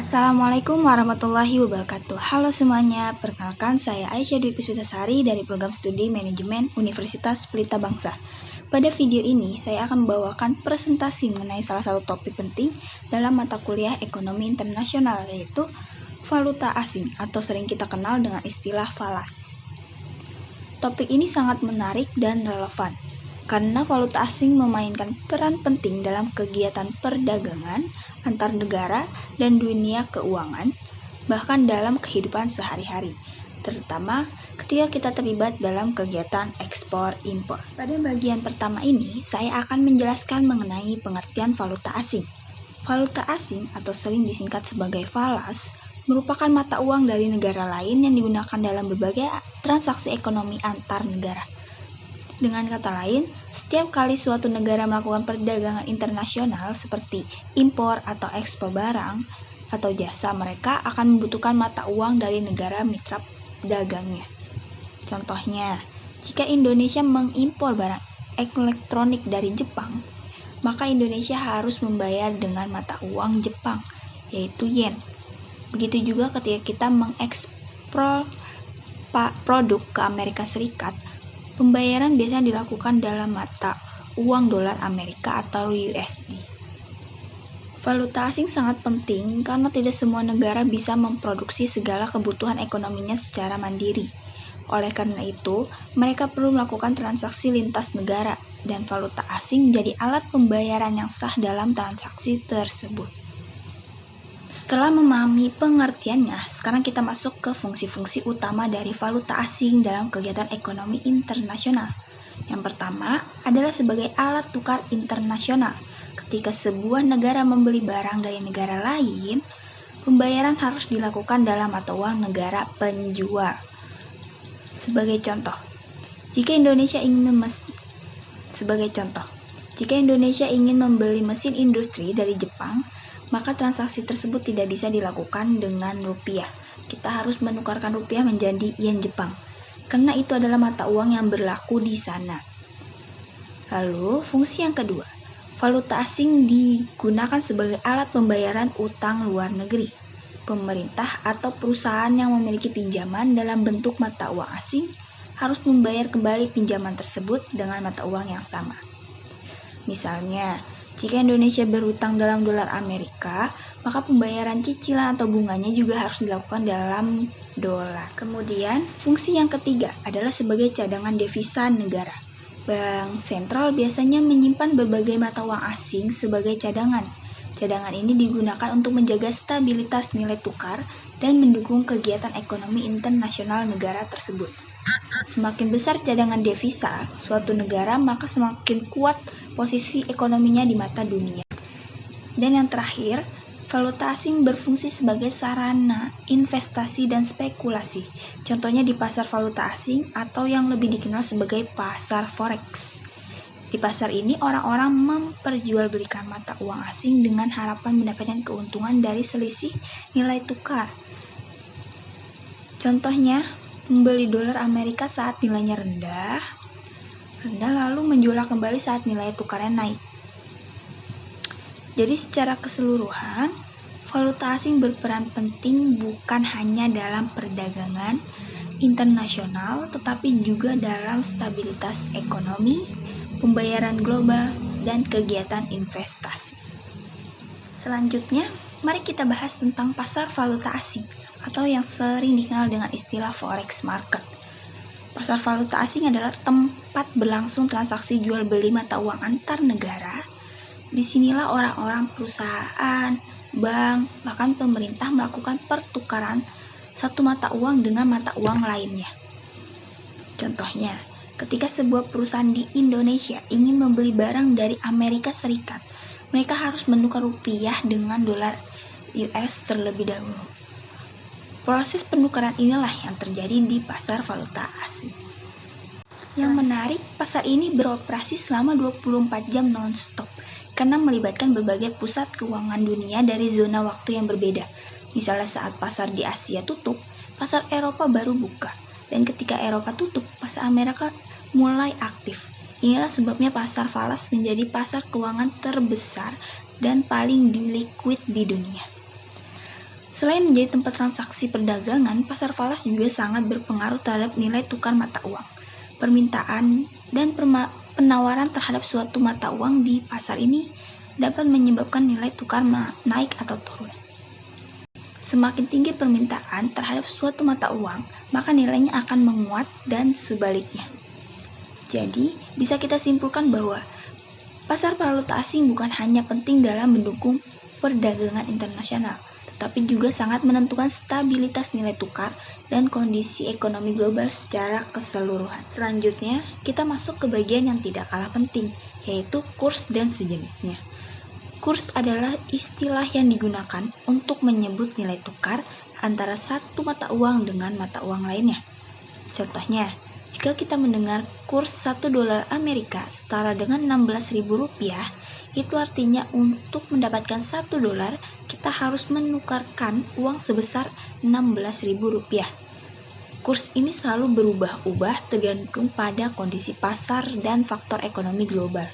Assalamualaikum warahmatullahi wabarakatuh. Halo semuanya, perkenalkan saya Aisyah Dwi Puspitasari dari Program Studi Manajemen Universitas Pelita Bangsa. Pada video ini, saya akan membawakan presentasi mengenai salah satu topik penting dalam mata kuliah Ekonomi Internasional, yaitu valuta asing atau sering kita kenal dengan istilah falas. Topik ini sangat menarik dan relevan, karena valuta asing memainkan peran penting dalam kegiatan perdagangan antar negara dan dunia keuangan, bahkan dalam kehidupan sehari-hari, terutama ketika kita terlibat dalam kegiatan ekspor-impor. Pada bagian pertama ini, saya akan menjelaskan mengenai pengertian valuta asing. Valuta asing atau sering disingkat sebagai falas merupakan mata uang dari negara lain yang digunakan dalam berbagai transaksi ekonomi antar negara. Dengan kata lain, setiap kali suatu negara melakukan perdagangan internasional seperti impor atau ekspor barang atau jasa, mereka akan membutuhkan mata uang dari negara mitra dagangnya. Contohnya, jika Indonesia mengimpor barang elektronik dari Jepang, maka Indonesia harus membayar dengan mata uang Jepang, yaitu yen. Begitu juga ketika kita mengekspor produk ke Amerika Serikat, pembayaran biasanya dilakukan dalam mata uang dolar Amerika atau USD. Valuta asing sangat penting karena tidak semua negara bisa memproduksi segala kebutuhan ekonominya secara mandiri. Oleh karena itu, mereka perlu melakukan transaksi lintas negara, dan valuta asing menjadi alat pembayaran yang sah dalam transaksi tersebut. Setelah memahami pengertiannya, sekarang kita masuk ke fungsi-fungsi utama dari valuta asing dalam kegiatan ekonomi internasional. Yang pertama adalah sebagai alat tukar internasional. Ketika sebuah negara membeli barang dari negara lain, pembayaran harus dilakukan dalam mata uang negara penjual. Sebagai contoh, jika Indonesia ingin membeli mesin industri dari Jepang, maka transaksi tersebut tidak bisa dilakukan dengan rupiah. Kita harus menukarkan rupiah menjadi yen Jepang, karena itu adalah mata uang yang berlaku di sana. Lalu, fungsi yang kedua, valuta asing digunakan sebagai alat pembayaran utang luar negeri. Pemerintah atau perusahaan yang memiliki pinjaman dalam bentuk mata uang asing harus membayar kembali pinjaman tersebut dengan mata uang yang sama. Misalnya, jika Indonesia berutang dalam dolar Amerika, maka pembayaran cicilan atau bunganya juga harus dilakukan dalam dolar. Kemudian, fungsi yang ketiga adalah sebagai cadangan devisa negara. Bank sentral biasanya menyimpan berbagai mata uang asing sebagai cadangan. Cadangan ini digunakan untuk menjaga stabilitas nilai tukar dan mendukung kegiatan ekonomi internasional negara tersebut. Semakin besar cadangan devisa suatu negara, maka semakin kuat posisi ekonominya di mata dunia. Dan yang terakhir, valuta asing berfungsi sebagai sarana investasi dan spekulasi. Contohnya di pasar valuta asing atau yang lebih dikenal sebagai pasar forex. Di pasar ini, orang-orang memperjualbelikan mata uang asing dengan harapan mendapatkan keuntungan dari selisih nilai tukar. Contohnya, membeli dolar Amerika saat nilainya rendah lalu menjual kembali saat nilai tukarnya naik. Jadi secara keseluruhan, valuta asing berperan penting bukan hanya dalam perdagangan internasional, tetapi juga dalam stabilitas ekonomi, pembayaran global, dan kegiatan investasi. Selanjutnya, mari kita bahas tentang pasar valuta asing atau yang sering dikenal dengan istilah forex market. Pasar valuta asing adalah tempat berlangsung transaksi jual beli mata uang antar negara. Disinilah orang-orang, perusahaan, bank, bahkan pemerintah melakukan pertukaran satu mata uang dengan mata uang lainnya. Contohnya, ketika sebuah perusahaan di Indonesia ingin membeli barang dari Amerika Serikat, mereka harus menukar rupiah dengan dolar US terlebih dahulu. Proses penukaran inilah yang terjadi di pasar valuta asing. Yang menarik, pasar ini beroperasi selama 24 jam non-stop karena melibatkan berbagai pusat keuangan dunia dari zona waktu yang berbeda. Misalnya saat pasar di Asia tutup, pasar Eropa baru buka. Dan ketika Eropa tutup, pasar Amerika mulai aktif. Inilah sebabnya pasar falas menjadi pasar keuangan terbesar dan paling liquid di dunia. Selain menjadi tempat transaksi perdagangan, pasar falas juga sangat berpengaruh terhadap nilai tukar mata uang. Permintaan dan penawaran terhadap suatu mata uang di pasar ini dapat menyebabkan nilai tukar naik atau turun. Semakin tinggi permintaan terhadap suatu mata uang, maka nilainya akan menguat dan sebaliknya. Jadi, bisa kita simpulkan bahwa pasar valuta asing bukan hanya penting dalam mendukung perdagangan internasional, tetapi juga sangat menentukan stabilitas nilai tukar dan kondisi ekonomi global secara keseluruhan. Selanjutnya, kita masuk ke bagian yang tidak kalah penting, yaitu kurs dan sejenisnya. Kurs adalah istilah yang digunakan untuk menyebut nilai tukar antara satu mata uang dengan mata uang lainnya. Contohnya, jika kita mendengar kurs 1 dolar Amerika setara dengan 16.000 rupiah, itu artinya untuk mendapatkan 1 dolar, kita harus menukarkan uang sebesar 16.000 rupiah. Kurs ini selalu berubah-ubah tergantung pada kondisi pasar dan faktor ekonomi global.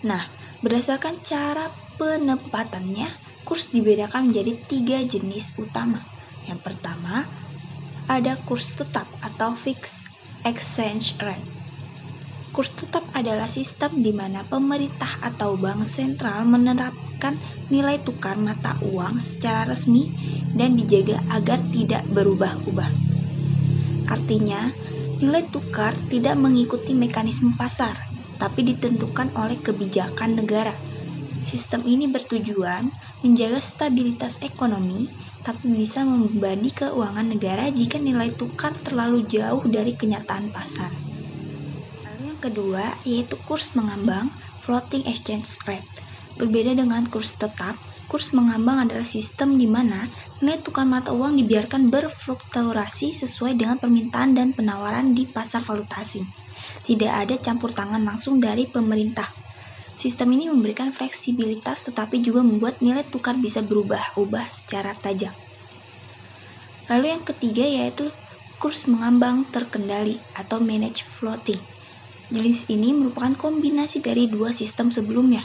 Nah, berdasarkan cara penempatannya, kurs dibedakan menjadi 3 jenis utama. Yang pertama, ada kurs tetap atau fixed exchange rate. Kurs tetap adalah sistem di mana pemerintah atau bank sentral menerapkan nilai tukar mata uang secara resmi dan dijaga agar tidak berubah-ubah. Artinya, nilai tukar tidak mengikuti mekanisme pasar, tapi ditentukan oleh kebijakan negara. Sistem ini bertujuan menjaga stabilitas ekonomi, tapi bisa membebani keuangan negara jika nilai tukar terlalu jauh dari kenyataan pasar. Lalu yang kedua, yaitu kurs mengambang, floating exchange rate. Berbeda dengan kurs tetap, kurs mengambang adalah sistem di mana nilai tukar mata uang dibiarkan berfluktuasi sesuai dengan permintaan dan penawaran di pasar valuta asing. Tidak ada campur tangan langsung dari pemerintah. Sistem ini memberikan fleksibilitas tetapi juga membuat nilai tukar bisa berubah-ubah secara tajam. Lalu yang ketiga yaitu kurs mengambang terkendali atau managed floating. Jenis ini merupakan kombinasi dari dua sistem sebelumnya.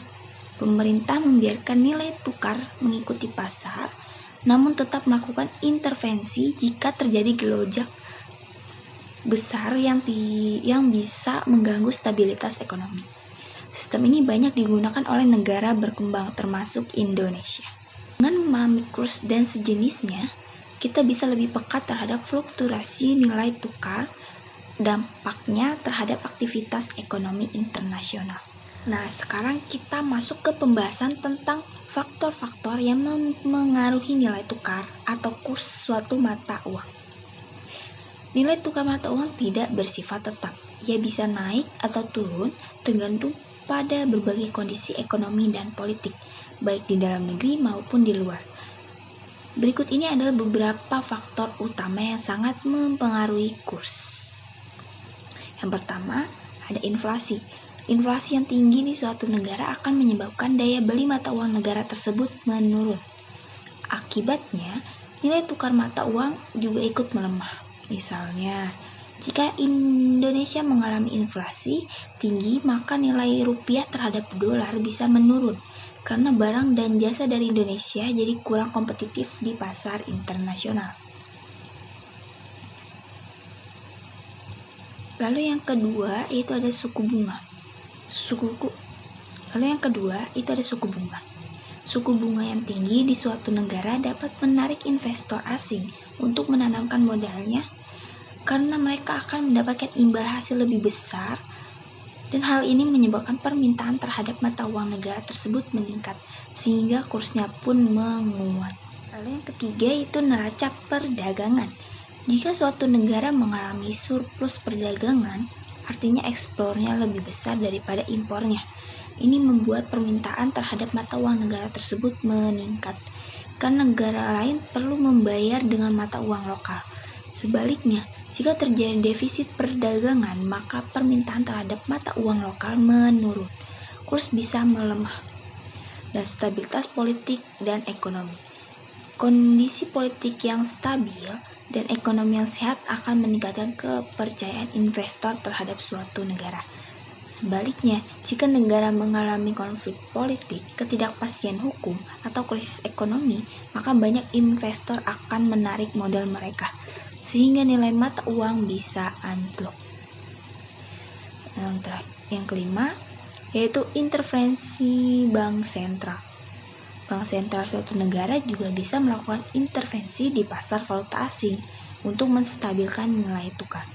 Pemerintah membiarkan nilai tukar mengikuti pasar, namun tetap melakukan intervensi jika terjadi gelojak besar yang bisa mengganggu stabilitas ekonomi. Sistem ini banyak digunakan oleh negara berkembang termasuk Indonesia. Dengan memahami kurs dan sejenisnya, kita bisa lebih peka terhadap fluktuasi nilai tukar, dampaknya terhadap aktivitas ekonomi internasional. Nah, sekarang kita masuk ke pembahasan tentang faktor-faktor yang mempengaruhi nilai tukar atau kurs suatu mata uang. Nilai tukar mata uang tidak bersifat tetap. Ia bisa naik atau turun tergantung pada berbagai kondisi ekonomi dan politik, baik di dalam negeri maupun di luar. Berikut ini adalah beberapa faktor utama yang sangat mempengaruhi kurs. Yang pertama, ada inflasi. Inflasi yang tinggi di suatu negara akan menyebabkan daya beli mata uang negara tersebut menurun. Akibatnya, nilai tukar mata uang juga ikut melemah. Misalnya, jika Indonesia mengalami inflasi tinggi, maka nilai rupiah terhadap dolar bisa menurun karena barang dan jasa dari Indonesia jadi kurang kompetitif di pasar internasional. Lalu yang kedua itu ada suku bunga. Suku bunga. Suku bunga yang tinggi di suatu negara dapat menarik investor asing untuk menanamkan modalnya karena mereka akan mendapatkan imbal hasil lebih besar, dan hal ini menyebabkan permintaan terhadap mata uang negara tersebut meningkat sehingga kursnya pun menguat. Lalu yang ketiga itu neraca perdagangan. Jika suatu negara mengalami surplus perdagangan, artinya ekspornya lebih besar daripada impornya. Ini membuat permintaan terhadap mata uang negara tersebut meningkat, karena negara lain perlu membayar dengan mata uang lokal. Sebaliknya, jika terjadi defisit perdagangan, maka permintaan terhadap mata uang lokal menurun. Kurs bisa melemah. Dan stabilitas politik dan ekonomi. Kondisi politik yang stabil dan ekonomi yang sehat akan meningkatkan kepercayaan investor terhadap suatu negara. Sebaliknya, jika negara mengalami konflik politik, ketidakpastian hukum, atau krisis ekonomi, maka banyak investor akan menarik modal mereka, sehingga nilai mata uang bisa anjlok. Yang kelima, yaitu intervensi bank sentral. Bank sentral suatu negara juga bisa melakukan intervensi di pasar valuta asing untuk menstabilkan nilai tukar.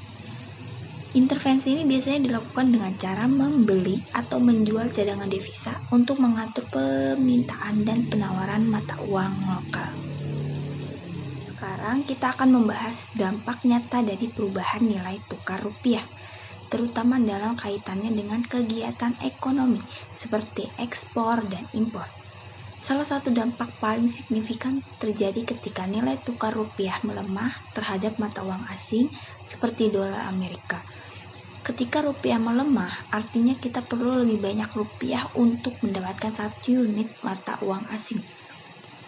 Intervensi ini biasanya dilakukan dengan cara membeli atau menjual cadangan devisa untuk mengatur permintaan dan penawaran mata uang lokal. Sekarang kita akan membahas dampak nyata dari perubahan nilai tukar rupiah, terutama dalam kaitannya dengan kegiatan ekonomi seperti ekspor dan impor. Salah satu dampak paling signifikan terjadi ketika nilai tukar rupiah melemah terhadap mata uang asing seperti dolar Amerika. Ketika rupiah melemah, artinya kita perlu lebih banyak rupiah untuk mendapatkan 1 unit mata uang asing.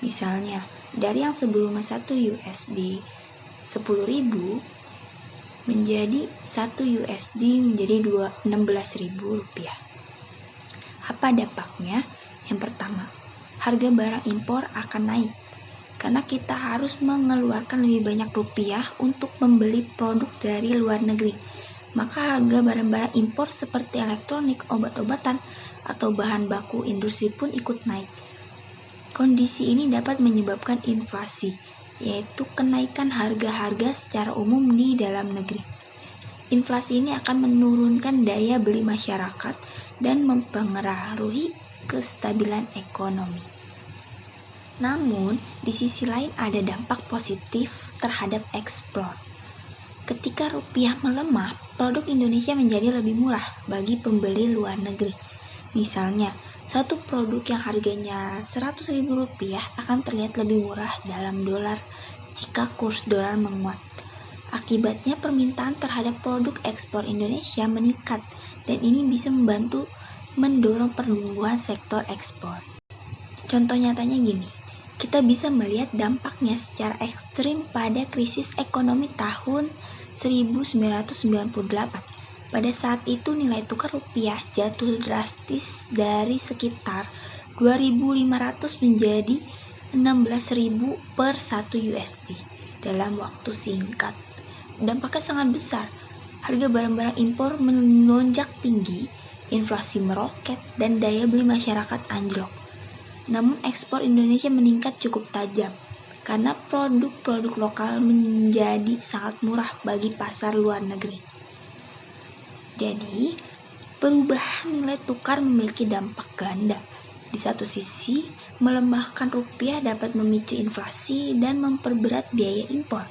Misalnya, dari yang sebelumnya 1 USD 10.000 menjadi 1 USD menjadi 16.000 rupiah. Apa dampaknya? Yang pertama, harga barang impor akan naik karena kita harus mengeluarkan lebih banyak rupiah untuk membeli produk dari luar negeri. Maka harga barang-barang impor seperti elektronik, obat-obatan, atau bahan baku industri pun ikut naik. Kondisi ini dapat menyebabkan inflasi, yaitu kenaikan harga-harga secara umum di dalam negeri. Inflasi ini akan menurunkan daya beli masyarakat dan mempengaruhi kestabilan ekonomi. Namun, di sisi lain ada dampak positif terhadap ekspor. Ketika rupiah melemah, produk Indonesia menjadi lebih murah bagi pembeli luar negeri. Misalnya, satu produk yang harganya Rp100.000 akan terlihat lebih murah dalam dolar jika kurs dolar menguat. Akibatnya permintaan terhadap produk ekspor Indonesia meningkat dan ini bisa membantu mendorong pertumbuhan sektor ekspor. Contoh nyatanya gini, kita bisa melihat dampaknya secara ekstrim pada krisis ekonomi tahun 1998. Pada saat itu nilai tukar rupiah jatuh drastis dari sekitar 2.500 menjadi 16.000 per 1 USD dalam waktu singkat. Dampaknya sangat besar. Harga barang-barang impor melonjak tinggi, inflasi meroket, dan daya beli masyarakat anjlok. Namun ekspor Indonesia meningkat cukup tajam karena produk-produk lokal menjadi sangat murah bagi pasar luar negeri. Jadi, perubahan nilai tukar memiliki dampak ganda. Di satu sisi, melemahkan rupiah dapat memicu inflasi dan memperberat biaya impor.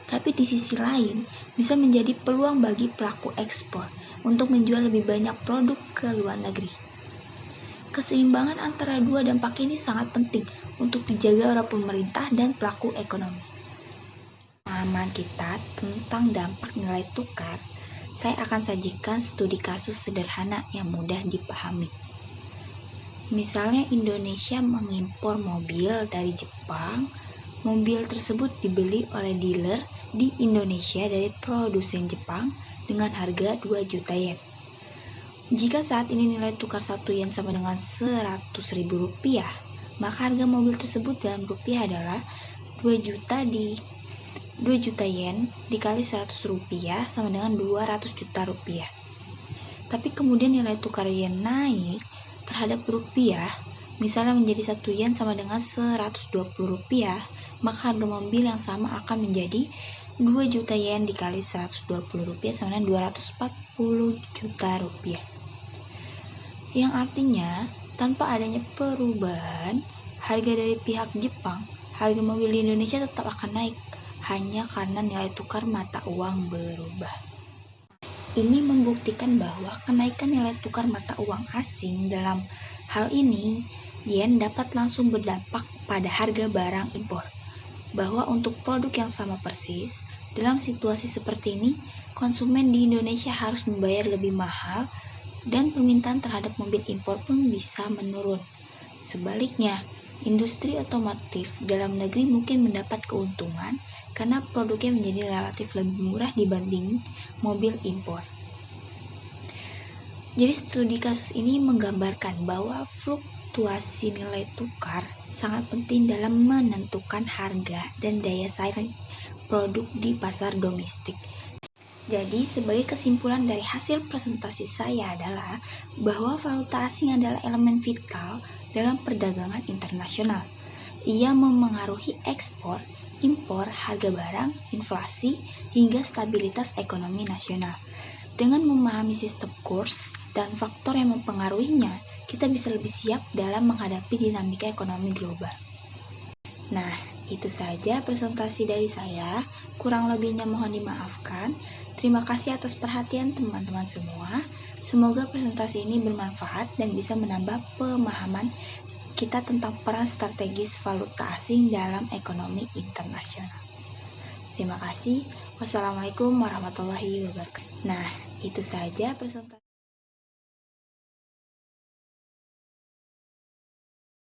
Tapi di sisi lain, bisa menjadi peluang bagi pelaku ekspor untuk menjual lebih banyak produk ke luar negeri. Keseimbangan antara dua dampak ini sangat penting untuk dijaga oleh pemerintah dan pelaku ekonomi. Pemahaman kita tentang dampak nilai tukar, saya akan sajikan studi kasus sederhana yang mudah dipahami. Misalnya Indonesia mengimpor mobil dari Jepang, mobil tersebut dibeli oleh dealer di Indonesia dari produsen Jepang dengan harga 2 juta yen. Jika saat ini nilai tukar 1 yen sama dengan Rp100.000, maka harga mobil tersebut dalam rupiah adalah 2 juta yen dikali Rp100 sama dengan 200 juta rupiah. Tapi kemudian nilai tukar yen naik terhadap rupiah, misalnya menjadi 1 yen sama dengan Rp120, maka harga mobil yang sama akan menjadi 2 juta yen dikali Rp120 sama dengan 240 juta rupiah. Yang artinya, tanpa adanya perubahan harga dari pihak Jepang, harga mobil di Indonesia tetap akan naik, hanya karena nilai tukar mata uang berubah. Ini membuktikan bahwa kenaikan nilai tukar mata uang asing dalam hal ini, yen dapat langsung berdampak pada harga barang impor. Bahwa untuk produk yang sama persis, dalam situasi seperti ini, konsumen di Indonesia harus membayar lebih mahal dan permintaan terhadap mobil impor pun bisa menurun. Sebaliknya, industri otomotif dalam negeri mungkin mendapat keuntungan karena produknya menjadi relatif lebih murah dibanding mobil impor. Jadi studi kasus ini menggambarkan bahwa fluktuasi nilai tukar sangat penting dalam menentukan harga dan daya saing produk di pasar domestik. Jadi sebagai kesimpulan dari hasil presentasi saya adalah bahwa valuta asing adalah elemen vital dalam perdagangan internasional. Ia memengaruhi ekspor, impor, harga barang, inflasi, hingga stabilitas ekonomi nasional. Dengan memahami sistem kurs dan faktor yang mempengaruhinya, kita bisa lebih siap dalam menghadapi dinamika ekonomi global. Nah, itu saja presentasi dari saya. Kurang lebihnya mohon dimaafkan. Terima kasih atas perhatian teman-teman semua. Semoga presentasi ini bermanfaat dan bisa menambah pemahaman kita tentang peran strategis valuta asing dalam ekonomi internasional. Terima kasih. Wassalamualaikum warahmatullahi wabarakatuh. Nah, itu saja presentasi.